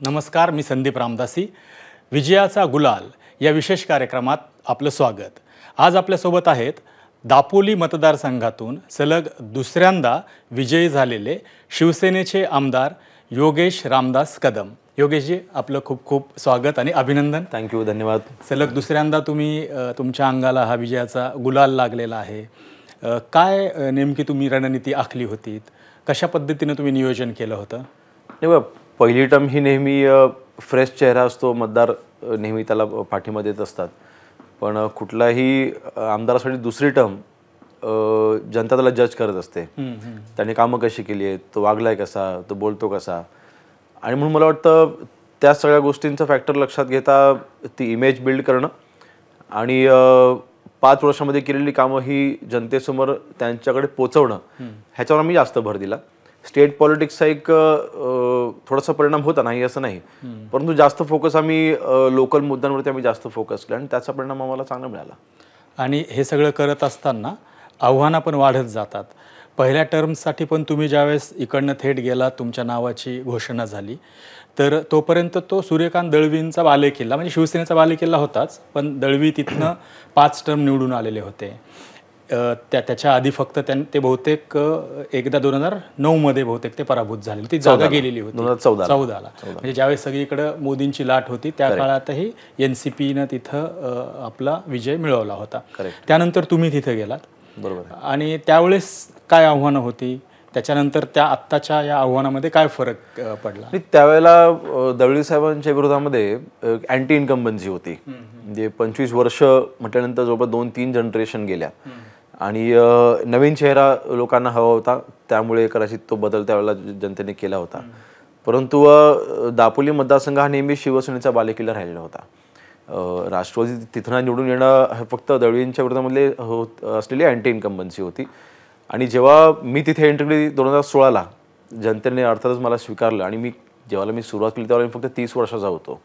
नमस्कार, मी संदीप रामदासी. विजयाचा गुलाल या विशेष कार्यक्रमात आपलं स्वागत. आज आपल्यासोबत आहेत दापोली मतदारसंघातून सलग दुसऱ्यांदा विजयी झालेले शिवसेनेचे आमदार योगेश रामदास कदम. योगेशजी, आपलं खूप खूप स्वागत आणि अभिनंदन. थँक्यू, धन्यवाद. सलग दुसऱ्यांदा तुम्ही तुमच्या अंगाला हा विजयाचा गुलाल लागलेला आहे. काय नेमकी तुम्ही रणनीती आखली होती? कशा पद्धतीने तुम्ही नियोजन केलं होतं? नाही, पहिली टर्म ही नेहमी फ्रेश चेहरा असतो, मतदार नेहमी त्याला पाठिंबा देत असतात. पण कुठलाही आमदारासाठी दुसरी टर्म जनता त्याला जज करत असते. त्याने कामं कशी केली आहेत, तो वागलाय कसा, तो बोलतो कसा. आणि म्हणून मला वाटतं त्या सगळ्या गोष्टींचा फॅक्टर लक्षात घेता ती इमेज बिल्ड करणं आणि 5 वर्षामध्ये केलेली कामं ही जनतेसमोर त्यांच्याकडे पोचवणं, ह्याच्यावर आम्ही जास्त भर दिला. स्टेट पॉलिटिक्सचा एक थोडासा परिणाम होता, नाही असं नाही, परंतु जास्त फोकस आम्ही लोकल मुद्द्यांवरती आम्ही जास्त फोकस केला आणि त्याचा परिणाम आम्हाला चांगला मिळाला. आणि हे सगळं करत असताना आव्हानं पण वाढत जातात. पहिल्या टर्मसाठी पण तुम्ही ज्यावेळेस इकडनं थेट गेला, तुमच्या नावाची घोषणा झाली, तर तोपर्यंत तो सूर्यकांत दळवींचा बालेकिल्ला म्हणजे शिवसेनेचा बालेकिल्ला होताच, पण दळवी तिथनं 5 टर्म निवडून आलेले होते. त्याच्या आधी फक्त ते बहुतेक एकदा 2009 बहुतेक ते पराभूत झाले. ती जागा गेलेली होती 2014ला. म्हणजे ज्यावेळेस सगळीकडे मोदींची लाट होती त्या काळातही NCPनं तिथं आपला विजय मिळवला होता. त्यानंतर तुम्ही तिथे गेलात. बरोबर. आणि त्यावेळेस काय आव्हानं होती, त्याच्यानंतर त्या आत्ताच्या या आव्हानामध्ये काय फरक पडला? त्यावेळेला दळवी साहेबांच्या विरोधामध्ये अँटी इन्कम्बन्सी होती. म्हणजे 25 वर्ष म्हटल्यानंतर जवळपास 2-3 जनरेशन गेल्या आणि नवीन चेहरा लोकांना हवा होता, त्यामुळे कदाचित तो बदल त्यावेळेला जनतेने केला होता. परंतु दापोली मतदारसंघ हा नेहमी शिवसेनेचा बालेकिल्ला राहिलेला होता. राष्ट्रवादी तिथं निवडून येणं फक्त दळवींच्या विरोधामधले असलेली अँटी इन्कम्बन्सी होती. आणि जेव्हा मी तिथे एंट्री केली 2016ला, जनतेने अर्थातच मला स्वीकारलं. आणि जेव्हा मी सुरुवात केली त्यावेळेला मी फक्त 30 वर्षाचा होतो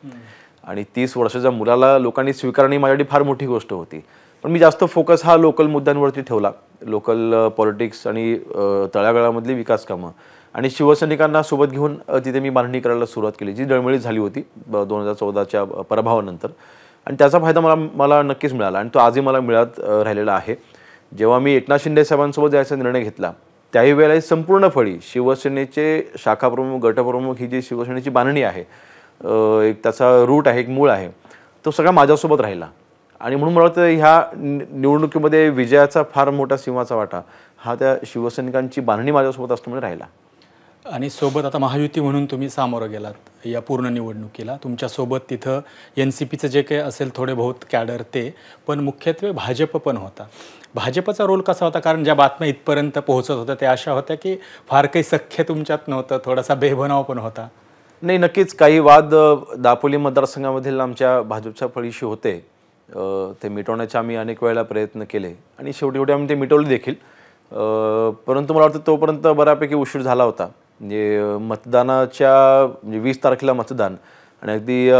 आणि 30 वर्षाच्या मुलाला लोकांनी स्वीकारणे माझ्यासाठी फार मोठी गोष्ट होती. पण मी जास्त फोकस हा लोकल मुद्द्यांवरती ठेवला, लोकल पॉलिटिक्स आणि तळागाळामधली विकास कामं. आणि शिवसैनिकांना सोबत घेऊन तिथे मी बांधणी करायला सुरुवात केली, जी डळमळीत झाली होती 2014च्या पराभवानंतर. आणि त्याचा फायदा मला नक्कीच मिळाला आणि तो आजही मला मिळत राहिलेला आहे. जेव्हा मी एकनाथ शिंदे साहेबांसोबत जायचा निर्णय घेतला त्याही वेळेला संपूर्ण फळी शिवसेनेचे शाखाप्रमुख, गटप्रमुख, ही जी शिवसेनेची बांधणी आहे, एक त्याचा रूट आहे, एक मूळ आहे, तो सगळा माझ्यासोबत राहिला. आणि म्हणून मला वाटतं ह्या निवडणुकीमध्ये विजयाचा फार मोठा सिंहाचा वाटा हा त्या शिवसैनिकांची बांधणी माझ्यासोबत असल्यामुळे राहिला. आणि सोबत आता महायुती म्हणून तुम्ही सामोरं गेलात या पूर्ण निवडणुकीला. तुमच्यासोबत तिथं NCPचं जे काही असेल थोडे बहुत कॅडर ते, पण मुख्यत्वे भाजप पण होता. भाजपचा रोल कसा होता? कारण ज्या बातम्या इथपर्यंत पोहोचत होत्या त्या अशा होत्या की फार काही सख्य तुमच्यात नव्हतं, थोडासा बेबनाव पण होता. नाही, नक्कीच काही वाद दापोली मतदारसंघामधील आमच्या भाजपच्या फळीशी होते. ते मिटवण्याचे आम्ही अनेक वेळेला प्रयत्न केले आणि शेवटी आम्ही ते मिटवले देखील. परंतु मला वाटतं तोपर्यंत बऱ्यापैकी उशीर झाला होता. म्हणजे मतदानाच्या 20 तारखेला मतदान आणि अगदी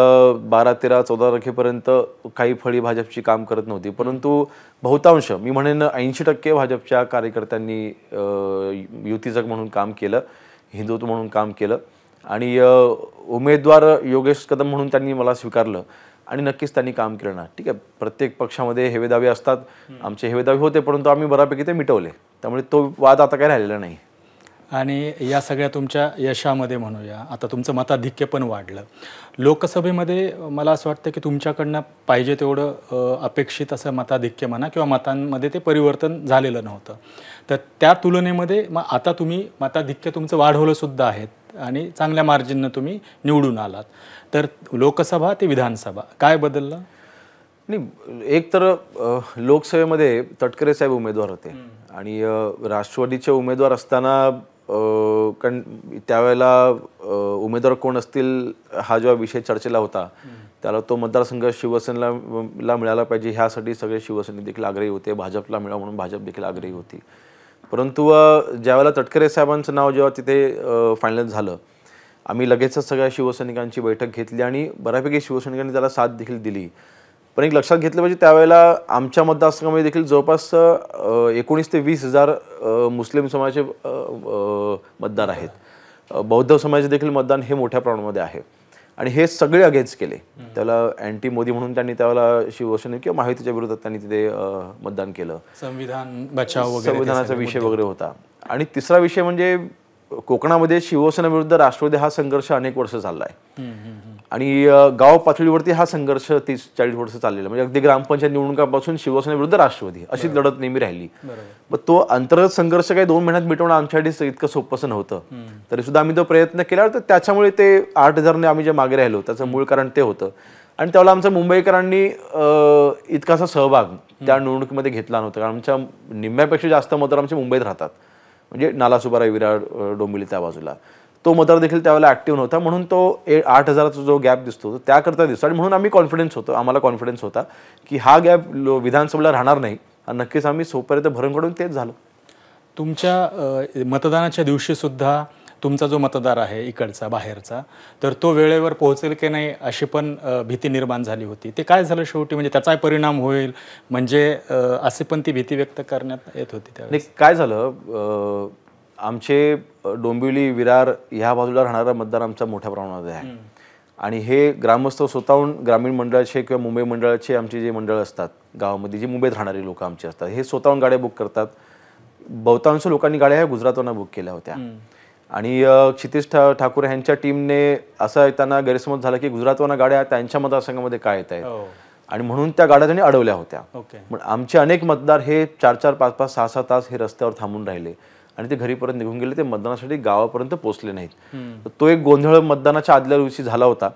12, 13, 14 तारखेपर्यंत काही फळी भाजपची काम करत नव्हती. परंतु बहुतांश, मी म्हणेन 80% भाजपच्या कार्यकर्त्यांनी युतीजक म्हणून काम केलं, हिंदुत्व म्हणून काम केलं आणि उमेदवार योगेश कदम म्हणून त्यांनी मला स्वीकारलं आणि नक्कीच त्यांनी काम केलं ना. ठीक आहे, प्रत्येक पक्षामध्ये हेवेदावे असतात, आमचे हेवेदावे होते, परंतु आम्ही बऱ्यापैकी ते मिटवले. त्यामुळे तो वाद आता काही राहिलेला नाही. आणि या सगळ्या तुमच्या यशामध्ये म्हणूया आता तुमचं मताधिक्य पण वाढलं. लोकसभेमध्ये मला असं वाटतं की तुमच्याकडनं पाहिजे तेवढं अपेक्षित असं मताधिक्य म्हणा किंवा मतांमध्ये ते परिवर्तन झालेलं नव्हतं. तर त्या तुलनेमध्ये मग आता तुम्ही मताधिक्य तुमचं वाढवलं सुद्धा आहेत आणि चांगल्या मार्जिननं तुम्ही निवडून आलात. तर लोकसभा ते विधानसभा काय बदललं? नाही, एक तर लोकसभेमध्ये तटकरे साहेब उमेदवार होते आणि राष्ट्रवादीचे उमेदवार असताना कारण त्यावेळेला उमेदवार कोण असतील हा जेव्हा विषय चर्चेला होता त्याला तो मतदारसंघ शिवसेनेला मिळाला पाहिजे ह्यासाठी सगळे शिवसैनिक देखील आग्रही होते, भाजपला मिळावं म्हणून भाजप देखील आग्रही होती. परंतु ज्यावेळेला तटकरे साहेबांचं नाव जेव्हा तिथे फायनल झालं, आम्ही लगेचच सगळ्या शिवसैनिकांची बैठक घेतली आणि बऱ्यापैकी शिवसैनिकांनी त्याला साथ देखील दिली. पण एक लक्षात घेतलं पाहिजे त्यावेळेला आमच्या मतदारसंघामध्ये देखील जवळपास 19 ते 20 हजार मुस्लिम समाजाचे मतदार आहेत. बौद्ध समाजाचे देखील मतदान हे मोठ्या प्रमाणामध्ये आहे आणि हे सगळे अगेन्स्ट केले. त्याला अँटी मोदी म्हणून त्यांनी त्याला शिवसेने किंवा महायुतीच्या विरोधात त्यांनी तिथे मतदान केलं. संविधान बचाव वगैरे संविधानाचा विषय वगैरे होता. आणि तिसरा विषय म्हणजे कोकणामध्ये शिवसेना विरुद्ध राष्ट्रवादी हा संघर्ष अनेक वर्ष चाललाय आणि गाव पातळीवरती हा संघर्ष 30-40 वर्ष चाललेला. म्हणजे अगदी ग्रामपंचायत निवडणुकापासून शिवसेना विरुद्ध राष्ट्रवादी अशी लढत नेहमी राहिली. मग तो अंतर्गत संघर्ष काही 2 महिन्यात मिटवणं आमच्यासाठी इतकं सोपं नव्हतं. तरी सुद्धा आम्ही तो प्रयत्न केला. तर त्याच्यामुळे ते 8,000ने आम्ही जे मागे राहिलो त्याचं मूळ कारण ते होतं. आणि त्यावेळेला आमच्या मुंबईकरांनी इतकासा सहभाग त्या निवडणुकीमध्ये घेतला नव्हता. कारण आमच्या निम्म्यापेक्षा जास्त मतदार आमचे मुंबईत राहतात. म्हणजे नालासोपारा, विरार, डोंबिवली त्या बाजूला तो मतदार देखील त्यावेळेला ऍक्टिव्ह नव्हता. म्हणून तो 8,000चा जो गॅप दिसतो त्याकरता दिसतो. आणि म्हणून आम्हाला कॉन्फिडन्स होता की हा गॅप विधानसभेला राहणार नाही. आणि नक्कीच आम्ही सोपर्यंत भरण काढून तेच झालं. तुमच्या मतदानाच्या दिवशी सुद्धा तुमचा जो मतदार आहे इकडचा बाहेरचा, तर तो वेळेवर पोहोचेल की नाही अशी पण भीती निर्माण झाली होती. ते काय झालं शेवटी, म्हणजे त्याचा परिणाम होईल म्हणजे अशी पण ती भीती व्यक्त करण्यात येत होती त्यावेळेस. काय झालं, आमचे डोंबिवली, विरार ह्या बाजूला राहणारा मतदार आमचा मोठ्या प्रमाणात आहे. आणि हे ग्रामस्थ स्वतःहून ग्रामीण मंडळाचे किंवा मुंबई मंडळाचे आमचे जे मंडळ असतात गावामध्ये, जे मुंबईत राहणारी लोक आमचे असतात, हे स्वतःहून गाड्या बुक करतात. बहुतांश लोकांनी गाड्या ह्या गुजरातवरून बुक केल्या होत्या. आणि क्षितिज ठाकूर यांच्या टीमने असं त्यांना गैरसमज झाला की गुजरातवरून गाड्या त्यांच्या मतदारसंघामध्ये काय येत आहेत आणि म्हणून त्या गाड्या त्यांनी अडवल्या होत्या. पण आमचे अनेक मतदार हे 4-4, 5-5, 6-6 तास हे रस्त्यावर थांबून राहिले आणि ते घरी परत निघून गेले. ते मतदानासाठी गावापर्यंत पोहोचले नाहीत. तो एक गोंधळ मतदानाच्या आदल्या दिवशी झाला होता.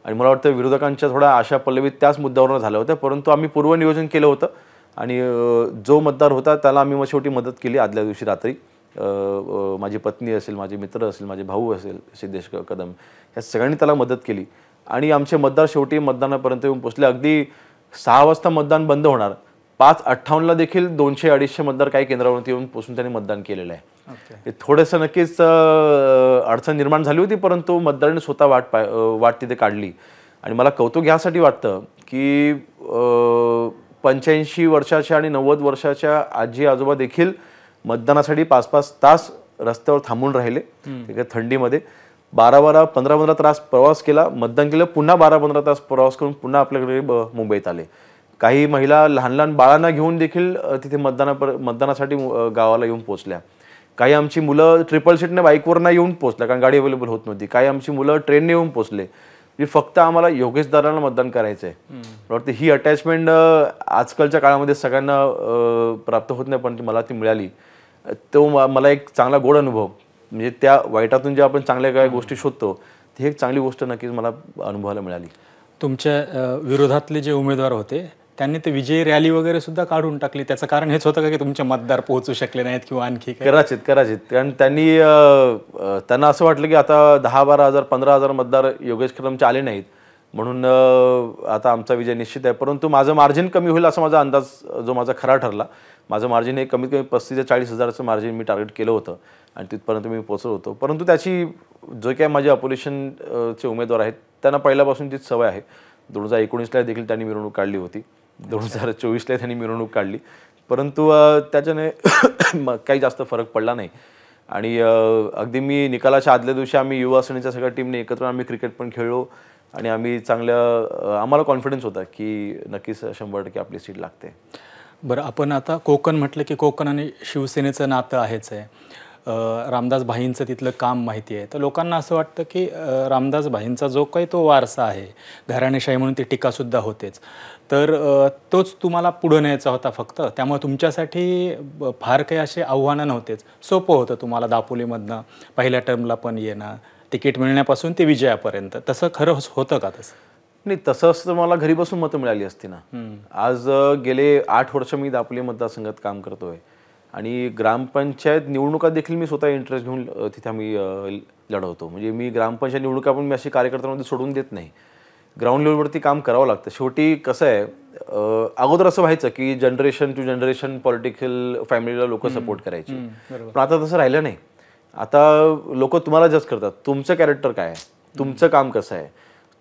आणि मला वाटतं विरोधकांच्या थोड्या आशा पल्लवीत त्याच मुद्द्यावर झाल्या होत्या. परंतु आम्ही पूर्वनियोजन केलं होतं आणि जो मतदार होता त्याला आम्ही मग शेवटी मदत केली. आदल्या दिवशी रात्री माझी पत्नी असेल, माझे मित्र असेल, माझे भाऊ असेल सिद्धेश कदम, या सगळ्यांनी त्याला मदत केली. आणि आमचे मतदार शेवटी मतदानापर्यंत येऊन पोचले. अगदी 6 वाजता मतदान बंद होणार, 5:58ला देखील 200-250 मतदार काही केंद्रावरती येऊन पोचून त्यांनी मतदान केलेलं आहे. थोडंसं नक्कीच अडचण निर्माण झाली होती, परंतु मतदारांनी स्वतः वाट तिथे काढली. आणि मला कौतुक यासाठी वाटतं की 85 वर्षाच्या आणि 90 वर्षाच्या आजी आजोबा देखील मतदानासाठी 5-5 तास रस्त्यावर थांबून राहिले. थंडीमध्ये 12-12, 15-15 तास प्रवास केला, मतदान केलं, पुन्हा 12-15 तास प्रवास करून पुन्हा आपल्याकडे मुंबईत आले. काही महिला लहान लहान बाळांना घेऊन देखील तिथे मतदानासाठी गावाला येऊन पोहोचल्या. काही आमची मुलं ट्रिपल सीटने बाईकवरनं येऊन पोहोचल्या, कारण गाडी अवेलेबल होत नव्हती. काही आमची मुलं ट्रेनने येऊन पोहोचले. म्हणजे फक्त आम्हाला योगेश दादांना मतदान करायचं आहे. मला वाटतं ही अटॅचमेंट आजकालच्या काळामध्ये सगळ्यांना प्राप्त होत नाही, पण मला ती मिळाली. तो मला एक चांगला गोड अनुभव, म्हणजे त्या वाईटातून जे आपण चांगल्या काही गोष्टी शोधतो ती एक चांगली गोष्ट नक्कीच मला अनुभवायला मिळाली. तुमच्या विरोधातले जे उमेदवार होते त्यांनी ते विजयी रॅली वगैरे सुद्धा काढून टाकली. त्याचं कारण हेच होतं का की तुमचे मतदार पोहोचू शकले नाहीत किंवा आणखी कदाचित. कारण त्यांना असं वाटलं की आता 10-12 हजार 15 हजार मतदार योगेश कदमचे आले नाहीत, म्हणून आता आमचा विजय निश्चित आहे. परंतु माझं मार्जिन कमी होईल असा माझा अंदाज जो माझा खरा ठरला. माझं मार्जिन हे कमीत कमी 35 ते 40 हजाराचं मार्जिन मी टार्गेट केलं होतं आणि तिथपर्यंत मी पोहोचलो होतो. परंतु त्याची जो काही माझे अपोजिशनचे उमेदवार आहेत त्यांना पहिल्यापासून तीच सवय आहे. 2019ला देखील त्यांनी मिरवणूक काढली होती, 2024ला त्यांनी मिरवणूक काढली, परंतु त्याच्याने काही जास्त फरक पडला नाही. आणि अगदी मी निकालाच्या आदल्या दिवशी आम्ही युवा सेनेच्या सगळ्या टीमने एकत्र आम्ही क्रिकेट पण खेळलो आणि आम्ही आम्हाला कॉन्फिडन्स होता की नक्कीच 100% आपली सीट लागते. बरं, आपण आता कोकण म्हटलं की कोकण आणि शिवसेनेचं नातं आहेच आहे. रामदास भाईंचं तिथलं काम माहिती आहे, तर लोकांना असं वाटतं की रामदास भाईंचा जो काही तो वारसा आहे, घराणेशाही म्हणून ती टीकासुद्धा होतेच, तर तोच तुम्हाला पुढं न्यायचा होता फक्त. त्यामुळे तुमच्यासाठी फार काही असे आव्हानं नव्हतेच, सोपं होतं तुम्हाला दापोलीमधनं पहिल्या टर्मला पण येणं, तिकीट मिळण्यापासून ते विजयापर्यंत. तसं खरं होतं का? तसं नाही, तसं असतं मला घरी बसून मतं मिळाली असती ना. आज गेले 8 वर्ष मी दापोली मतदारसंघात काम करतोय आणि ग्रामपंचायत निवडणुका देखील मी स्वतः इंटरेस्ट घेऊन तिथे आम्ही लढवतो. म्हणजे मी ग्रामपंचायत निवडणुका पण मी अशी कार्यकर्त्यांमध्ये सोडून देत नाही. ग्राउंड लेवलवरती काम करावं लागतं. शेवटी कसं आहे, अगोदर असं व्हायचं की जनरेशन टू जनरेशन पॉलिटिकल फॅमिलीला लोक सपोर्ट करायची, पण आता तसं राहिलं नाही. आता लोक तुम्हाला जज करतात, तुमचं कॅरेक्टर काय आहे, तुमचं काम कसं आहे,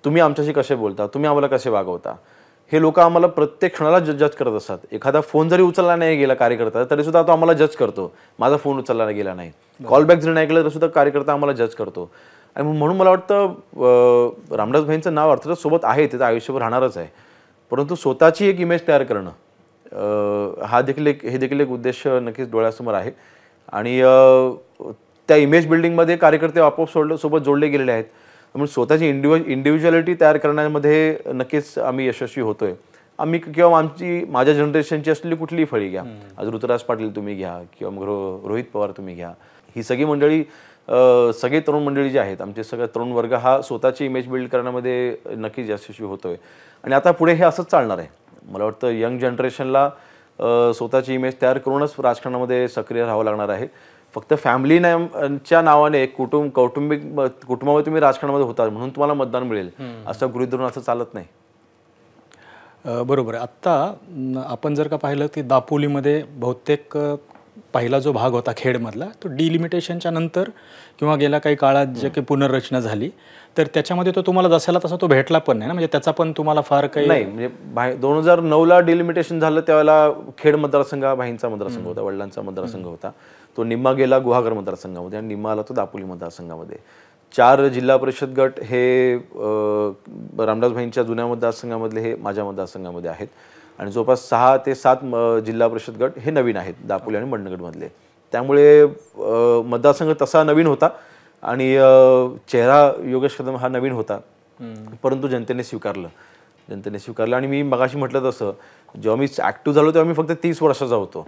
तुम्ही आमच्याशी कसे बोलता, तुम्ही आम्हाला कसे वागवता, हे लोक आम्हाला प्रत्येक क्षणाला जज करत असतात. एखादा फोन जरी उचलला नाही गेला कार्यकर्ता तरी सुद्धा तो आम्हाला जज करतो, माझा फोन उचलला गेला नाही. कॉलबॅक जरी नाही केला तरी सुद्धा कार्यकर्ता आम्हाला जज करतो. आणि म्हणून मला वाटतं रामदास भाईंचं नाव अर्थातच सोबत आहे, त्याचं आयुष्यभर राहणारच आहे, परंतु स्वतःची एक इमेज तयार करणं हे देखील एक उद्देश नक्कीच डोळ्यासमोर आहे. आणि त्या इमेज बिल्डिंगमध्ये कार्यकर्ते आपोआप सोबत जोडले गेलेले आहेत. त्यामुळे स्वतःची इंडिव्हिज्युअलिटी तयार करण्यामध्ये नक्कीच आम्ही यशस्वी होतोय. आम्ही किंवा माझ्या जनरेशनची असलेली कुठलीही फळी घ्या, आज ऋतुराज पाटील तुम्ही घ्या किंवा मग रोहित पवार तुम्ही घ्या, ही सगळी मंडळी, सगळे तरुण मंडळी जी आहेत, आमचे सगळं तरुण वर्ग हा स्वतःची इमेज बिल्ड करण्यामध्ये नक्कीच यशस्वी होतोय. आणि आता पुढे हे असंच चालणार आहे. मला वाटतं यंग जनरेशनला स्वतःची इमेज तयार करूनच राजकारणामध्ये सक्रिय राहावं लागणार आहे. फक्त फॅमिलीच्या नावाने कुटुंबामध्ये तुम्ही राजकारणामध्ये होता म्हणून तुम्हाला मतदान मिळेल असं गृहीत धरून असं चालत नाही. बरोबर आहे. आत्ता आपण जर का पाहिलं की दापोलीमध्ये बहुतेक पहिला जो भाग होता खेडमधला तो डिलिमिटेशनच्या नंतर किंवा गेल्या काही काळात जे काही पुनर्रचना झाली तर त्याच्यामध्ये तो तुम्हाला जसाला तसा तो भेटला पण नाही ना, म्हणजे त्याचा पण तुम्हाला फार काही नाही. म्हणजे 2009ला डिलिमिटेशन झालं त्यावेळेला खेड मतदारसंघ भाईंचा मतदारसंघ होता, वडिलांचा मतदारसंघ होता. तो निम्मा गेला गुहागर मतदारसंघामध्ये आणि निम्मा आला तो दापोली मतदारसंघामध्ये. 4 जिल्हा परिषद गट हे रामदास भाईंच्या जुन्या मतदारसंघामधले हे माझ्या मतदारसंघामध्ये आहेत आणि जवळपास 6 ते 7 जिल्हा परिषद गट हे नवीन आहेत दापोली आणि मंडणगडमधले. त्यामुळे मतदारसंघ तसा नवीन होता आणि चेहरा योगेश कदम हा नवीन होता, परंतु जनतेने स्वीकारलं. आणि मी मगाशी म्हटलं तसं जेव्हा मी ॲक्टिव्ह झालो तेव्हा मी फक्त 30 वर्षाचा होतो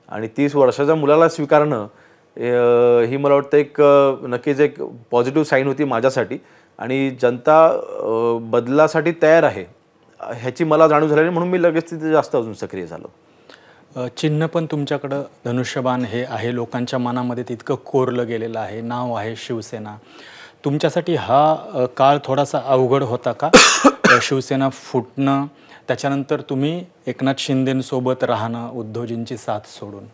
आणि 30 वर्षाच्या मुलाला स्वीकारणं ही मला वाटतं नक्कीच एक पॉझिटिव्ह साईन होती माझ्यासाठी. आणि जनता बदलासाठी तयार आहे ह्याची मला जाणीव झाली म्हणून मी लगेच तिथे जास्त अजून सक्रिय झालो. चिन्ह पण तुमच्याकडं धनुष्यबाण हे आहे, लोकांच्या मनामध्ये तितकं कोरलं गेलेलं आहे, नाव आहे शिवसेना. तुमच्यासाठी हा काळ थोडासा अवघड होता का? शिवसेना फुटणं, त्याच्यानंतर तुम्ही एकनाथ शिंदेंसोबत राहणं, उद्धवजींची साथ सोडून.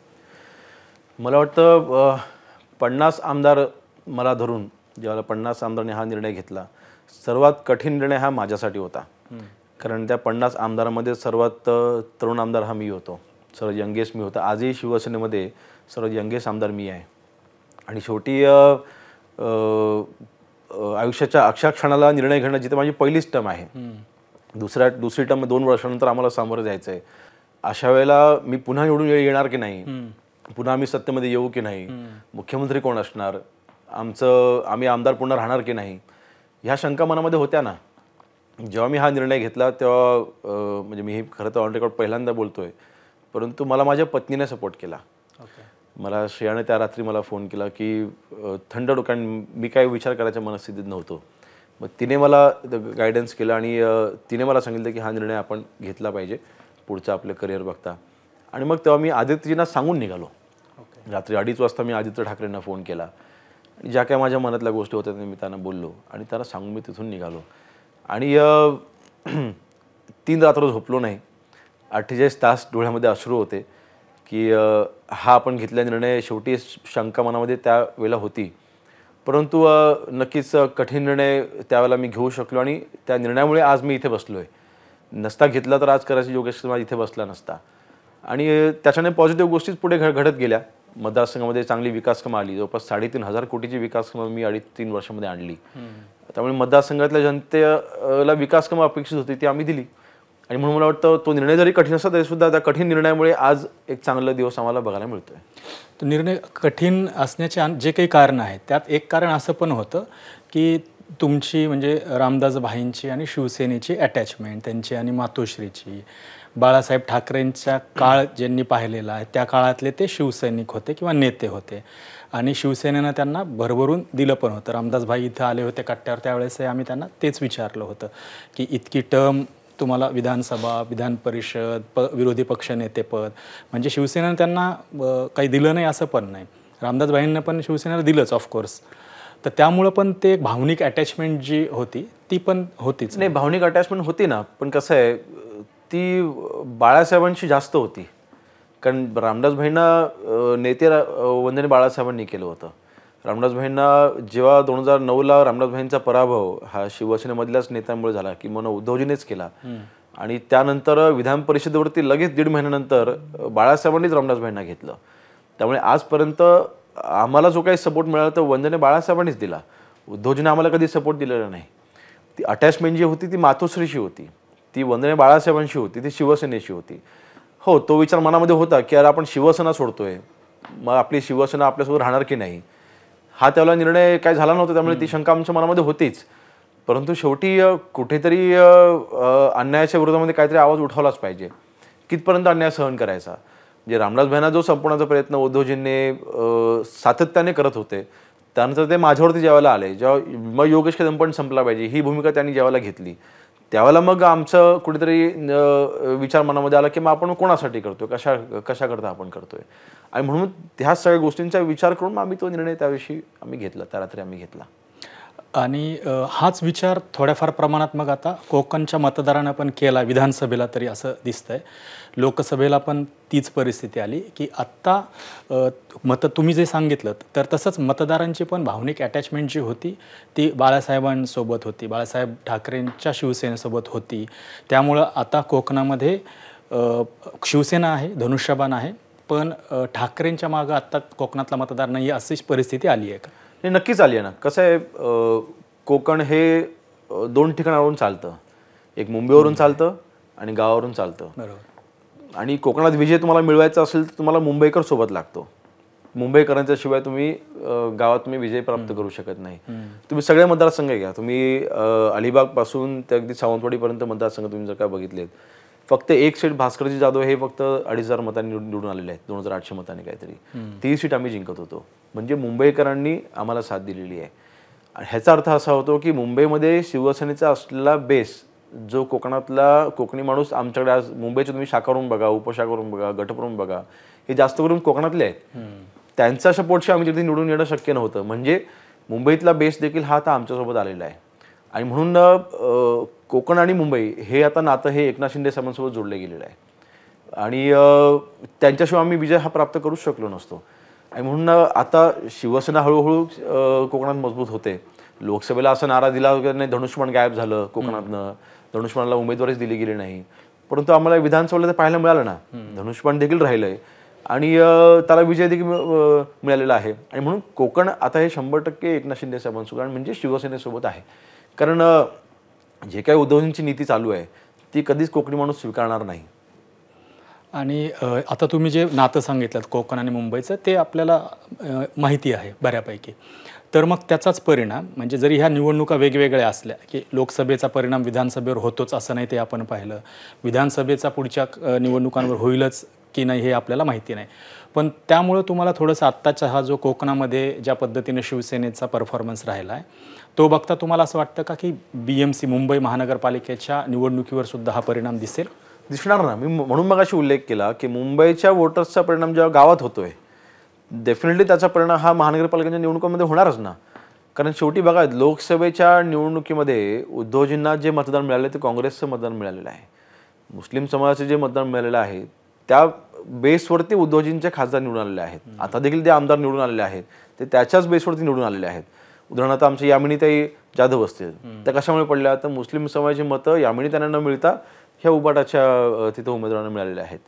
मला वाटतं 50 आमदार मला धरून जेव्हा 50 आमदारांनी हा निर्णय घेतला, सर्वात कठीण निर्णय हा माझ्यासाठी होता. कारण त्या 50 आमदारांमध्ये सर्वात तरुण आमदार हा मी होतो, सर्वात यंगेस्ट मी होतो. आजही शिवसेनेमध्ये सर्वात यंगेस्ट आमदार मी आहे. आणि शेवटी आयुष्याच्या अक्षर क्षणाला निर्णय घेणं, जिथे माझी पहिलीच टर्म आहे, दुसरी टर्म 2 वर्षानंतर आम्हाला सामोरं जायचं आहे. अशा वेळेला मी पुन्हा निवडून येणार की नाही, पुन्हा आम्ही सत्तेमध्ये येऊ की नाही, मुख्यमंत्री कोण असणार, आम्ही आमदार पुन्हा राहणार की नाही, ह्या शंका मनामध्ये होत्या ना. जेव्हा मी हा निर्णय घेतला तेव्हा म्हणजे मी खरं तर ऑन रेकॉर्ड पहिल्यांदा बोलतोय, परंतु मला माझ्या पत्नीने सपोर्ट केला. मला श्रेयाने त्या रात्री मला फोन केला की थंड डोक्याने, मी काय विचार करायच्या मनस्थितीत नव्हतो, मग तिने मला गायडन्स केलं आणि तिने मला सांगितलं की हा निर्णय आपण घेतला पाहिजे पुढचं आपलं करिअर बघता. आणि मग तेव्हा मी आदित्यजींना सांगून निघालो. रात्री 2:30 वाजता मी आदित्य ठाकरेंना फोन केला, ज्या काय माझ्या मनातल्या गोष्टी होत्या त्या मी त्यांना बोललो आणि त्याला सांगून मी तिथून निघालो. आणि 3 रात्र झोपलो नाही, 48 तास डोळ्यामध्ये अश्रू होते की हा आपण घेतलेला निर्णय, शेवटी शंका मनामध्ये त्यावेळेला होती, परंतु नक्कीच कठीण निर्णय त्यावेळेला मी घेऊ शकलो आणि त्या निर्णयामुळे आज मी इथे बसलो आहे. नसता घेतला तर आज करायची योगेश माझा इथे बसला नसता. आणि त्याच्याने पॉझिटिव्ह गोष्टीच पुढे घडत गेल्या. मतदारसंघामध्ये चांगली विकासकामं आली, जवळपास 3,500 कोटीची विकासकामं मी 2.5-3 वर्षामध्ये आणली. त्यामुळे मतदारसंघातल्या जनतेला विकासकामं अपेक्षित होती ती आम्ही दिली. आणि म्हणून मला वाटतं तो निर्णय जरी कठीण असला तरी सुद्धा त्या कठीण निर्णयामुळे आज एक चांगला दिवस आम्हाला बघायला मिळतोय. तो निर्णय कठीण असण्याचे जे काही कारण आहेत त्यात एक कारण असं पण होतं की तुमची म्हणजे रामदास भाईंची आणि शिवसेनेची अटॅचमेंट, त्यांची आणि मातोश्रीची, बाळासाहेब ठाकरेंचा काळ ज्यांनी पाहिलेला आहे त्या काळातले ते शिवसैनिक होते किंवा नेते होते आणि शिवसेनेनं त्यांना भरभरून दिलं पण होतं. रामदास भाई इथं आले होते कट्ट्यावर, त्यावेळेसही आम्ही त्यांना तेच विचारलं होतं की इतकी टर्म तुम्हाला विधानसभा, विधान परिषद, विरोधी पक्षनेतेपद, म्हणजे शिवसेनेनं त्यांना काही दिलं नाही असं पण नाही, रामदास भाईंना पण शिवसेनेला दिलंच ऑफकोर्स. तर त्यामुळं पण ते एक भावनिक अटॅचमेंट जी होती ती पण होतीच. नाही, भावनिक अटॅचमेंट होती ना, पण कसं आहे ती बाळासाहेबांशी जास्त होती. कारण रामदास भाईंना नेते वंदने बाळासाहेबांनी केलं होतं. रामदास भाईंना जेव्हा 2009ला रामदास भाईंचा पराभव हा शिवसेनेमधल्याच नेत्यांमुळे झाला की मन उद्धवजीनेच केला आणि त्यानंतर विधान परिषदेवरती लगेच 1.5 महिन्यानंतर बाळासाहेबांनीच रामदास भाईंना घेतलं. त्यामुळे आजपर्यंत आम्हाला जो काही सपोर्ट मिळाला तो वंदने बाळासाहेबांनीच दिला. उद्धवजींनी आम्हाला कधी सपोर्ट दिलेला नाही. ती अटॅचमेंट जी होती ती मातोश्रीशी होती, ती वंदने बाळासाहेबांशी होती, ती शिवसेनेशी होती. हो, तो विचार मनामध्ये होता की अरे आपण शिवसेना सोडतोय, मग आपली शिवसेना आपल्यासोबत राहणार की नाही. हा त्याला निर्णय काय झाला नव्हता, त्यामुळे ती शंका आमच्या मनामध्ये होतीच. परंतु शेवटी कुठेतरी अन्यायाच्या विरोधामध्ये काहीतरी आवाज उठवलाच पाहिजे. कितपर्यंत अन्याय सहन करायचा. जे रामदास भाईंना जो संपवण्याचा प्रयत्न उद्धवजींनी सातत्याने करत होते, त्यानंतर ते माझ्यावरती ज्यावेळेला आले, जेव्हा मग योगेश कदम पण संपला पाहिजे ही भूमिका त्यांनी ज्यावेळेला घेतली, त्यावेळेला मग आमचं कुठेतरी विचार मनामध्ये आला की मग आपण कोणासाठी करतोय, कशाकरता आपण करतोय. आणि म्हणून ह्या सगळ्या गोष्टींचा विचार करून आम्ही तो निर्णय त्याविषयी आम्ही घेतला, त्या रात्री आम्ही घेतला. आणि हाच विचार थोड्याफार प्रमाणात मग आता कोकणच्या मतदारांना पण केला, विधानसभेला तरी असं दिसतंय. लोकसभेला पण तीच परिस्थिती आली की आत्ता मतं तुम्ही जे सांगितलं तर तसंच मतदारांची पण भावनिक अटॅचमेंट जी होती ती बाळासाहेबांसोबत होती, बाळासाहेब ठाकरेंच्या शिवसेनेसोबत होती. त्यामुळं आता कोकणामध्ये शिवसेना आहे, धनुष्यबाण आहे, पण ठाकरेंच्या मागं आत्ता कोकणातला मतदार नाही अशीच परिस्थिती आली आहे का? हे नक्कीच आली आहे ना. कसं आहे, कोकण हे 2 ठिकाणावरून चालतं. एक मुंबईवरून चालतं आणि गावावरून चालतं. बरोबर. आणि कोकणात विजय तुम्हाला मिळवायचा असेल तर तुम्हाला मुंबईकर सोबत लागतो. मुंबईकरांच्या शिवाय तुम्ही गावात तुम्ही विजय प्राप्त करू शकत नाही. तुम्ही सगळे मतदारसंघ घ्या, तुम्ही अलिबागपासून ते अगदी सावंतवाडीपर्यंत मतदारसंघ तुम्ही जर का बघितलेत, फक्त एक सीट भास्करजी जाधव हे फक्त 2,500 मतांनी निवडून आलेले आहेत, 2,800 मतांनी काहीतरी. ती सीट आम्ही जिंकत होतो. म्हणजे मुंबईकरांनी आम्हाला साथ दिलेली आहे. आणि ह्याचा अर्थ असा होतो की मुंबईमध्ये शिवसेनेचा असलेला बेस जो कोकणातला कोकणी माणूस आमच्याकडे आज मुंबईचे तुम्ही शाखावरून बघा, उपशाखावरून बघा, गटवरून बघा, हे जास्त करून कोकणातले आहेत. त्यांच्या सपोर्टशी आम्ही तिथे निवडून येणं शक्य नव्हतं. म्हणजे मुंबईतला बेस देखील हा आता आमच्यासोबत आलेला आहे. आणि म्हणून कोकण आणि मुंबई हे आता नातं हे एकनाथ शिंदे साहेबांसोबत जोडले गेलेलं आहे. आणि त्यांच्याशिवाय आम्ही विजय हा प्राप्त करूच शकलो नसतो. आणि म्हणून आता शिवसेना हळूहळू कोकणात मजबूत होते. लोकसभेला असा नारा दिला वगैरे नाही, धनुष्यबाण गायब झालं कोकणातनं, धनुष्यबाणला उमेदवारीच दिली गेली नाही. परंतु आम्हाला विधानसभेला ते पाहायला मिळालं ना, धनुष्यबाण देखील राहिलंय आणि त्याला विजय देखील मिळालेला आहे. आणि म्हणून कोकण आता हे 100% एकनाथ शिंदे साहेबांसोबत म्हणजे शिवसेनेसोबत आहे. कारण जे काही उद्धवजींची नीती चालू आहे ती कधीच कोकणी माणूस स्वीकारणार नाही. आणि आता तुम्ही जे नातं सांगितलं कोकण आणि मुंबईचं ते आपल्याला माहिती आहे बऱ्यापैकी. तर मग त्याचाच परिणाम म्हणजे जरी ह्या निवडणुका वेगवेगळ्या असल्या की लोकसभेचा परिणाम विधानसभेवर होतोच असं नाही, ते आपण पाहिलं. विधानसभेचा पुढच्या निवडणुकांवर होईलच की नाही हे आपल्याला माहिती नाही. पण त्यामुळं तुम्हाला थोडंसं आत्ताचा हा जो कोकणामध्ये ज्या पद्धतीने शिवसेनेचा परफॉर्मन्स राहिला आहे तो बघता तुम्हाला असं वाटतं का की BMC मुंबई महानगरपालिकेच्या निवडणुकीवर सुद्धा हा परिणाम दिसेल? दिसणार ना. मी म्हणून मगाशी उल्लेख केला की मुंबईच्या वोटर्सचा परिणाम जेव्हा गावात होतोय, डेफिनेटली त्याचा परिणाम हा महानगरपालिकेच्या निवडणुकांमध्ये होणारच ना. कारण शेवटी बघा, लोकसभेच्या निवडणुकीमध्ये उद्धवजींना जे मतदान मिळाले ते काँग्रेसचं मतदान मिळालेलं आहे. मुस्लिम समाजाचे जे मतदान मिळालेलं आहे त्या बेसवरती उद्धवजींचे खासदार निवडून आलेले आहेत. आता देखील ते आमदार निवडून आलेले आहेत, ते त्याच्याच बेसवरती निवडून आलेले आहेत. उदाहरणार्थ आमच्या यामिनीताई जाधव असतील, त्या कशामुळे पडल्या, तर मुस्लिम समाजाची मतं यामिनीताईंना न मिळता ह्या उबाटाच्या तिथं उमेदवारांना मिळालेले आहेत.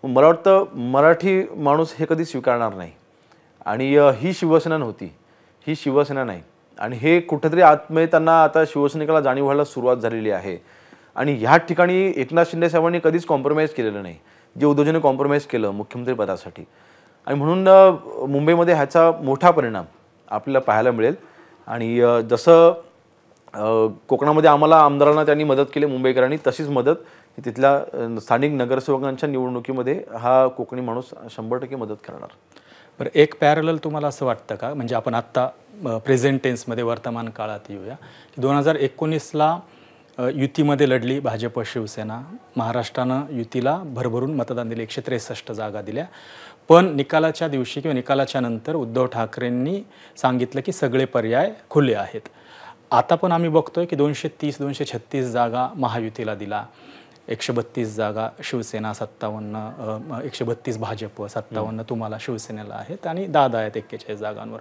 मला वाटतं मराठी माणूस हे कधी स्वीकारणार नाही. आणि ही शिवसेना नव्हती, ही शिवसेना नाही. आणि हे कुठेतरी आत्मय त्यांना आता शिवसैनिकाला जाणीव व्हायला सुरुवात झालेली आहे. आणि ह्या ठिकाणी एकनाथ शिंदे साहेबांनी कधीच कॉम्प्रोमाइज केलेलं नाही, जे उद्धवजींनी कॉम्प्रोमाइज केलं मुख्यमंत्री पदासाठी. आणि म्हणून मुंबईमध्ये ह्याचा मोठा परिणाम आपल्याला पाहायला मिळेल. आणि जसं कोकणामध्ये आम्हाला आमदारांना त्यांनी मदत केली मुंबईकरांनी, तशीच मदत तिथल्या स्थानिक नगरसेवकांच्या निवडणुकीमध्ये हा कोकणी माणूस 100% मदत करणार. बरं, एक पॅरलल तुम्हाला असं वाटतं का, म्हणजे आपण आत्ता प्रेझेंट टेन्समध्ये वर्तमान काळात येऊया, की 2019ला युतीमध्ये लढली भाजप शिवसेना, महाराष्ट्रानं युतीला भरभरून मतदान दिले, 163 जागा दिल्या. पण निकालाच्या दिवशी किंवा निकालाच्या नंतर उद्धव ठाकरेंनी सांगितलं की सगळे पर्याय खुले आहेत. आता पण आम्ही बघतोय की 230-236 जागा महायुतीला दिला, 132 जागा शिवसेना, 57 132 भाजप, 57 तुम्हाला शिवसेनेला आहेत आणि 10 आहेत 41 जागांवर.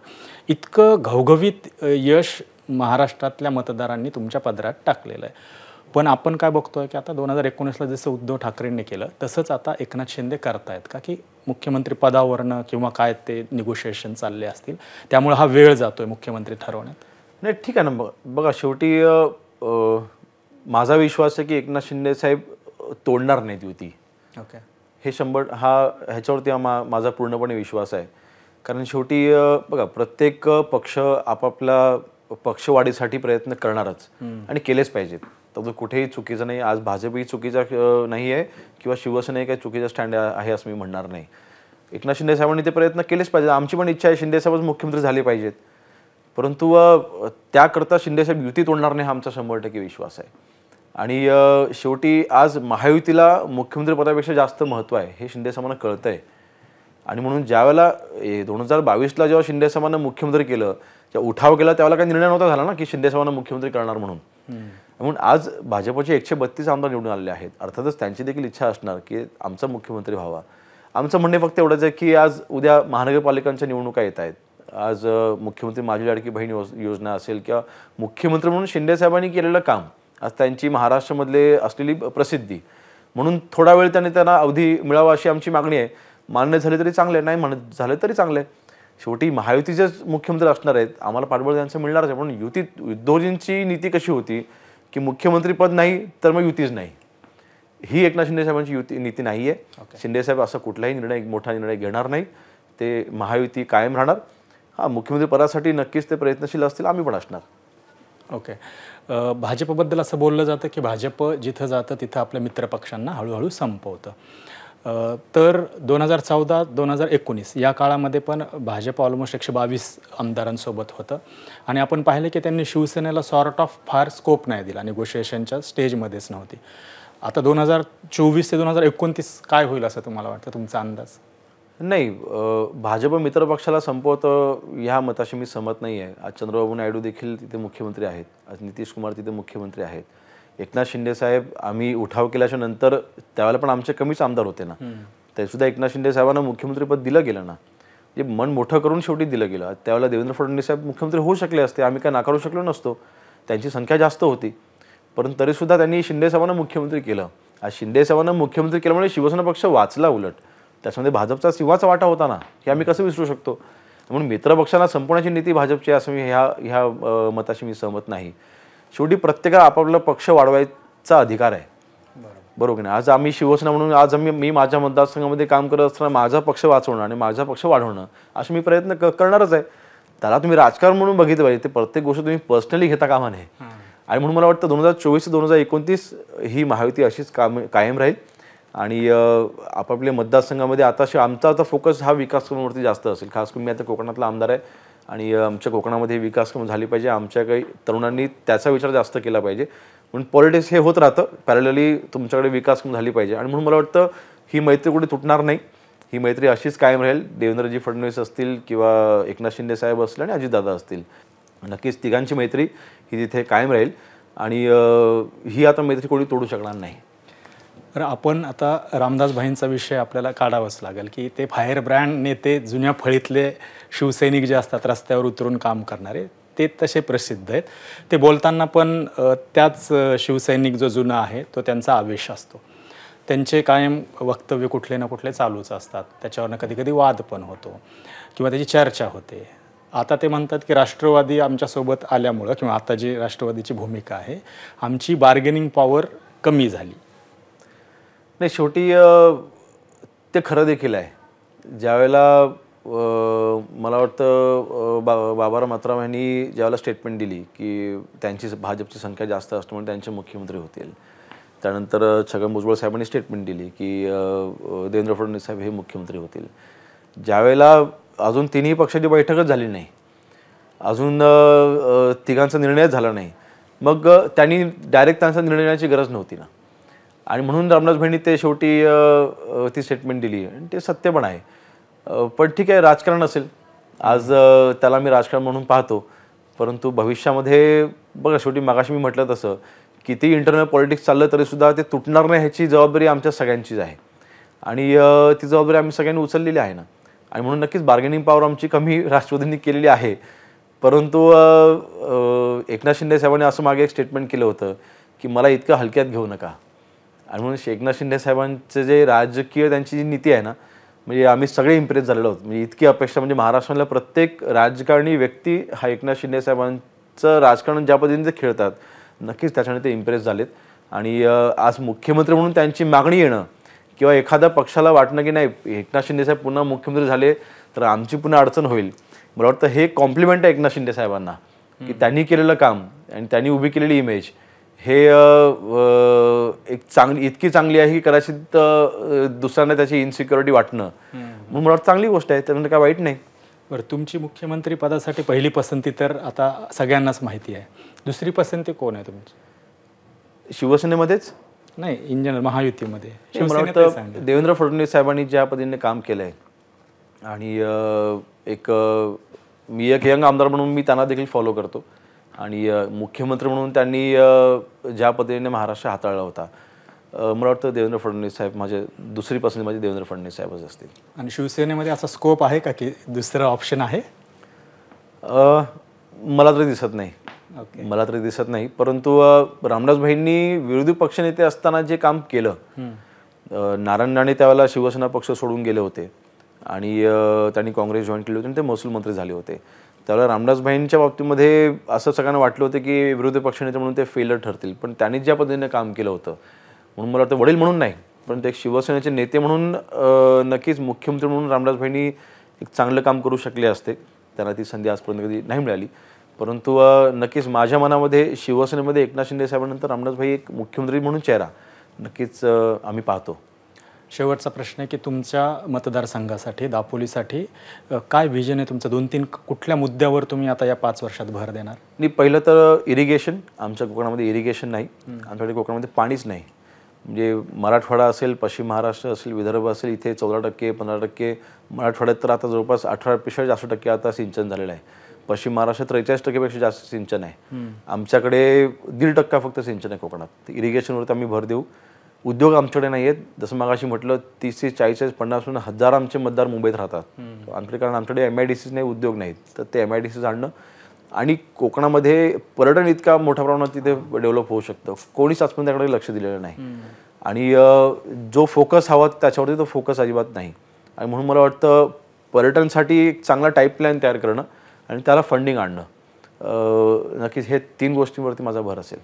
इतकं घवघवीत यश महाराष्ट्रातल्या मतदारांनी तुमच्या पदरात टाकलेलं आहे. पण आपण काय बघतोय की आता 2019ला जसं उद्धव ठाकरेंनी केलं तसंच आता एकनाथ शिंदे करतायत का, की मुख्यमंत्री पदावरनं किंवा काय ते निगोशिएशन चालले असतील त्यामुळे हा वेळ जातोय मुख्यमंत्री ठरवण्यात? नाही ठीक आहे ना. बघा शेवटी माझा विश्वास आहे की एकनाथ शिंदे साहेब तोडणार नाहीत युती. ओके. हे ह्याच्यावरती माझा पूर्णपणे विश्वास आहे. कारण शेवटी बघा प्रत्येक पक्ष आपापल्या पक्षवाढीसाठी प्रयत्न करणारच आणि केलेच पाहिजेत. तर कुठेही चुकीचं नाही. आज भाजपही चुकीचा नाही आहे किंवा शिवसेनाही काही चुकीचा स्टँड आहे असं मी म्हणणार नाही. एकनाथ शिंदे साहेबांनी ते प्रयत्न केलेच पाहिजेत. आमची पण इच्छा आहे शिंदे साहेबच मुख्यमंत्री झाले पाहिजेत. परंतु त्याकरता शिंदे साहेब युती तोडणार नाही हा आमचा 100% विश्वास आहे. आणि शेवटी आज महायुतीला मुख्यमंत्रीपदापेक्षा जास्त महत्त्व आहे हे शिंदे साहेबांना कळतंय. आणि म्हणून ज्यावेळेला 2022ला जेव्हा शिंदे साहेबांना मुख्यमंत्री केलं, जेव्हा उठाव केला त्यावेळेला काही निर्णय नव्हता झाला ना की शिंदे साहेबांना मुख्यमंत्री करणार म्हणून. म्हणून आज भाजपचे 132 आमदार निवडून आलेले आहेत. अर्थातच त्यांची देखील इच्छा असणार की आमचा मुख्यमंत्री व्हावा. आमचं म्हणणे फक्त एवढंच आहे की आज उद्या महानगरपालिकांच्या निवडणुका येत आहेत. आज मुख्यमंत्री माझी लाडकी बहीण योजना असेल किंवा मुख्यमंत्री म्हणून शिंदे साहेबांनी केलेलं काम, आज त्यांची महाराष्ट्रामधले असलेली प्रसिद्धी, म्हणून थोडा वेळ त्यांना अवधी मिळावा अशी आमची मागणी आहे. मान्य झाले तरी चांगले, नाही म्हणत झाले तरी चांगले. शेवटी महायुतीचेच मुख्यमंत्री असणार आहेत, आम्हाला पाठबळ त्यांचं मिळणारच आहे. म्हणून युतीत उद्धवजींची नीती कशी होती की मुख्यमंत्रीपद नाही तर मग युतीच नाही. ही एकनाथ शिंदे साहेबांची नीती नाही आहे. शिंदे साहेब असा कुठलाही मोठा निर्णय घेणार नाही. ते महायुती कायम राहणार. मुख्यमंत्री पदासाठी नक्कीच ते प्रयत्नशील असतील, आम्ही पण असणार. ओके. भाजपबद्दल असं बोललं जातं की भाजप जिथं जातं तिथं आपल्या मित्रपक्षांना हळूहळू संपवतं. तर 2014-2019 या काळामध्ये पण भाजप ऑलमोस्ट 122 आमदारांसोबत होतं आणि आपण पाहिलं की त्यांनी शिवसेनेला सॉर्ट ऑफ फार स्कोप नाही दिला, निगोशिएशनच्या स्टेजमध्येच नव्हती. आता 2024 ते 2029 काय होईल असं तुम्हाला वाटतं, तुमचा अंदाज? नाही, भाजप मित्रपक्षाला संपवतं ह्या मताशी मी सहमत नाही आहे. आज चंद्रबाबू नायडू देखील तिथे मुख्यमंत्री आहेत. आज नितीश कुमार तिथे मुख्यमंत्री आहेत. एकनाथ शिंदे साहेब आम्ही उठाव केल्याच्या नंतर त्यावेळेला पण आमचे कमीच आमदार होते ना, तरीसुद्धा एकनाथ शिंदे साहेबांना मुख्यमंत्रीपद दिलं गेलं ना. जे मन मोठं करून शेवटी दिलं गेलं. त्यावेळेला देवेंद्र फडणवीस साहेब मुख्यमंत्री होऊ शकले असते, आम्ही काय नाकारू शकलो नसतो. त्यांची संख्या जास्त होती, परंतु तरीसुद्धा त्यांनी शिंदे साहेबांना मुख्यमंत्री केलं. आज शिंदे साहेबांना मुख्यमंत्री केल्यामुळे शिवसेना पक्ष वाचला. उलट त्याच्यामध्ये भाजपचा सिंहाचा वाटा होता ना, हे आम्ही कसं विसरू शकतो. म्हणून मित्रपक्षांना संपवण्याची नीती भाजपची असं मी ह्या मताशी मी सहमत नाही. शेवटी प्रत्येकाला आपापला पक्ष वाढवायचा अधिकार आहे, बरोबर नाही. आज आम्ही शिवसेना म्हणून आज मी माझ्या मतदारसंघामध्ये काम करत असताना माझा पक्ष वाचवणं आणि माझा पक्ष वाढवणं असे मी प्रयत्न करणारच आहे. त्याला तुम्ही राजकारण म्हणून बघितलं पाहिजे. ते प्रत्येक गोष्ट तुम्ही पर्सनली घेता कामा नये. आणि म्हणून मला वाटतं 2024 ते 2029 ही महायुती अशीच कायम राहील. आणि आपापल्या मतदारसंघामध्ये आमचा फोकस हा विकासकामावरती जास्त असेल. खास करून मी आता कोकणातला आमदार आहे आणि आमच्या कोकणामध्ये विकासकाम झाली पाहिजे. आमच्या काही तरुणांनी त्याचा विचार जास्त केला पाहिजे. म्हणून पॉलिटिक्स हे होत राहतं, पॅरलली तुमच्याकडे विकासकाम झाली पाहिजे. आणि म्हणून मला वाटतं ही मैत्री कुठे तुटणार नाही. ही मैत्री अशीच कायम राहील. देवेंद्रजी फडणवीस असतील किंवा एकनाथ शिंदे साहेब असतील आणि अजितदादा असतील, नक्कीच तिघांची मैत्री ही तिथे कायम राहील. आणि ही आता मैत्री कोणी तोडू शकणार नाही. तर आपण आता रामदास भाईंचा विषय आपल्याला काढावाच लागेल की ते फायर ब्रँड नेते, जुन्या फळीतले शिवसैनिक जे असतात रस्त्यावर उतरून काम करणारे, ते तसे प्रसिद्ध आहेत. ते बोलताना पण त्याच शिवसैनिक जो जुना आहे तो त्यांचा आवेश असतो. त्यांचे कायम वक्तव्य कुठले ना कुठले चालूच असतात. त्याच्यावरनं कधी कधी वाद पण होतो किंवा त्याची चर्चा होते. आता ते म्हणतात की राष्ट्रवादी आमच्यासोबत आल्यामुळं किंवा आता जी राष्ट्रवादीची भूमिका आहे, आमची बार्गेनिंग पॉवर कमी झाली. नाही, शेवटी ते खरं देखील आहे. ज्यावेळेला मला वाटतं बाबाराव मात्राम यांनी ज्यावेळेला स्टेटमेंट दिली की त्यांची भाजपची संख्या जास्त असल्यामुळे त्यांचे मुख्यमंत्री होतील, त्यानंतर छगन भुजबळ साहेबांनी स्टेटमेंट दिली की देवेंद्र फडणवीस साहेब हे मुख्यमंत्री होतील. ज्यावेळेला अजून तिन्ही पक्षाची बैठकच झाली नाही, अजून तिघांचा निर्णयच झाला नाही, मग त्यांनी डायरेक्ट त्यांचा निर्णय घेण्याची गरज नव्हती ना. आणि म्हणून रामदास भाईंनी ते शेवटी ती स्टेटमेंट दिली आणि ते सत्य पण आहे. पण ठीक आहे, राजकारण असेल, आज त्याला मी राजकारण म्हणून पाहतो. परंतु भविष्यामध्ये बघा, शेवटी मागाशी मी म्हटलं तसं किती इंटरनल पॉलिटिक्स चाललं तरीसुद्धा ते तुटणार नाही ह्याची जबाबदारी आमच्या सगळ्यांचीच आहे. आणि ती जबाबदारी आम्ही सगळ्यांनी उचललेली आहे ना. आणि म्हणून नक्कीच बार्गेनिंग पॉवर आमची कमी राष्ट्रवादींनी केलेली आहे. परंतु एकनाथ शिंदे साहेबांनी असं मागे एक स्टेटमेंट केलं होतं की मला इतकं हलक्यात घेऊ नका. आणि म्हणून एकनाथ शिंदे साहेबांचं जे राजकीय त्यांची जी नीती आहे ना, म्हणजे आम्ही सगळे इम्प्रेस झालेलो आहोत. म्हणजे इतकी अपेक्षा, म्हणजे महाराष्ट्रातला प्रत्येक राजकारणी व्यक्ती हा एकनाथ शिंदे साहेबांच्या महाराष्ट्राचं राजकारण ज्या पद्धतीने ते खेळतात नक्कीच त्याच्याने ते इम्प्रेस झालेत. आणि आज मुख्यमंत्री म्हणून त्यांची मागणी येणं किंवा एखाद्या पक्षाला वाटणं की नाही एकनाथ शिंदेसाहेब पुन्हा मुख्यमंत्री झाले तर आमची पुन्हा अडचण होईल, मला वाटतं हे कॉम्प्लिमेंट आहे एकनाथ शिंदे साहेबांना की त्यांनी केलेलं काम आणि त्यांनी उभी केलेली इमेज हे एक इतकी चांगली आहे की कदाचित दुसऱ्यांना त्याची इनसिक्युरिटी वाटणं म्हणून मला वाटतं चांगली गोष्ट आहे, त्यानंतर काय वाईट नाही. बरं, तुमची मुख्यमंत्री पदासाठी पहिली पसंती तर आता सगळ्यांनाच माहिती आहे. दुसरी पसंती कोण आहे तुमची? शिवसेनेमध्येच नाही, इन जनरल महायुतीमध्ये मला शिवसेनेत काय वाटतं सांगता? देवेंद्र फडणवीस साहेबांनी ज्या पद्धतीने काम केलं आहे आणि मी एक यंग आमदार म्हणून मी त्यांना देखील फॉलो करतो आणि मुख्यमंत्री म्हणून त्यांनी ज्या पद्धतीने महाराष्ट्र हाताळला होता, मला वाटतं देवेंद्र फडणवीस साहेब माझे दुसरी पसंती माझी देवेंद्र फडणवीस साहेबच असतील. आणि शिवसेनेमध्ये असा स्कोप आहे का की दुसरं ऑप्शन आहे? मला तरी दिसत नाही. ओके. मला तरी दिसत नाही, परंतु रामदास भाईंनी विरोधी पक्षनेते असताना जे काम केलं, नारायण राणे त्यावेळेला शिवसेना पक्ष सोडून गेले होते आणि त्यांनी काँग्रेस जॉईन केली होती आणि ते महसूल मंत्री झाले होते. त्यावेळेला रामदास भाईंच्या बाबतीमध्ये असं सगळ्यांना वाटलं होतं की विरोधी पक्षनेते म्हणून ते फेलर ठरतील, पण त्यांनी ज्या पद्धतीने काम केलं होतं म्हणून मला वाटतं वडील म्हणून नाही पण ते एक शिवसेनेचे नेते म्हणून नक्कीच मुख्यमंत्री म्हणून रामदास भाईंनी एक चांगलं काम करू शकले असते. त्यांना ती संधी आजपर्यंत कधी नाही मिळाली, परंतु नक्कीच माझ्या मनामध्ये शिवसेनेमध्ये एकनाथ शिंदे साहेबांनंतर रामदास भाई एक मुख्यमंत्री म्हणून चेहरा नक्कीच आम्ही पाहतो. शेवटचा प्रश्न आहे की तुमच्या मतदारसंघासाठी दापोलीसाठी काय व्हिजन आहे तुमचं? 2-3 कुठल्या मुद्द्यावर तुम्ही आता या 5 वर्षात भर देणार? आणि पहिलं तर इरिगेशन. आमच्या कोकणामध्ये इरिगेशन नाही, आमच्याकडे कोकणामध्ये पाणीच नाही. म्हणजे मराठवाडा असेल, पश्चिम महाराष्ट्र असेल, विदर्भ असेल, इथे 14% 15%, मराठवाड्यात तर आता जवळपास 18% जास्त टक्के आता सिंचन झालेलं आहे. पश्चिम महाराष्ट्रात 43% जास्त सिंचन आहे. आमच्याकडे 1.5% फक्त सिंचन आहे कोकणात. इरिगेशनवरती आम्ही भर देऊ. उद्योग आमच्याकडे नाही आहेत. जसं मागाशी म्हटलं 30 ते 40 50 हजार आमचे मतदार मुंबईत राहतात आमच्याकडे, कारण आमच्याकडे MIDCs नाही, उद्योग नाहीत. तर ते MIDCs आणणं आणि कोकणामध्ये पर्यटन इतका मोठ्या प्रमाणात तिथे डेव्हलप होऊ शकतं, कोणीच आजपर्यंत त्याकडे लक्ष दिलेलं नाही. आणि जो फोकस हवा त्याच्यावरती तो फोकस अजिबात नाही. आणि म्हणून मला वाटतं पर्यटनसाठी एक चांगला टाईपलाईन तयार करणं आणि त्याला फंडिंग आणणं, नक्कीच हे 3 गोष्टींवरती माझा भर असेल.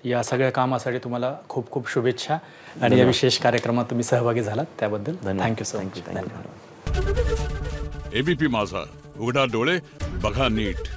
या सगळ्या कामासाठी तुम्हाला खूप खूप शुभेच्छा आणि या विशेष कार्यक्रमात तुम्ही सहभागी झालात त्याबद्दल थँक्यू सो मच. एबीपी माझा, उघडा डोळे बघा नीट.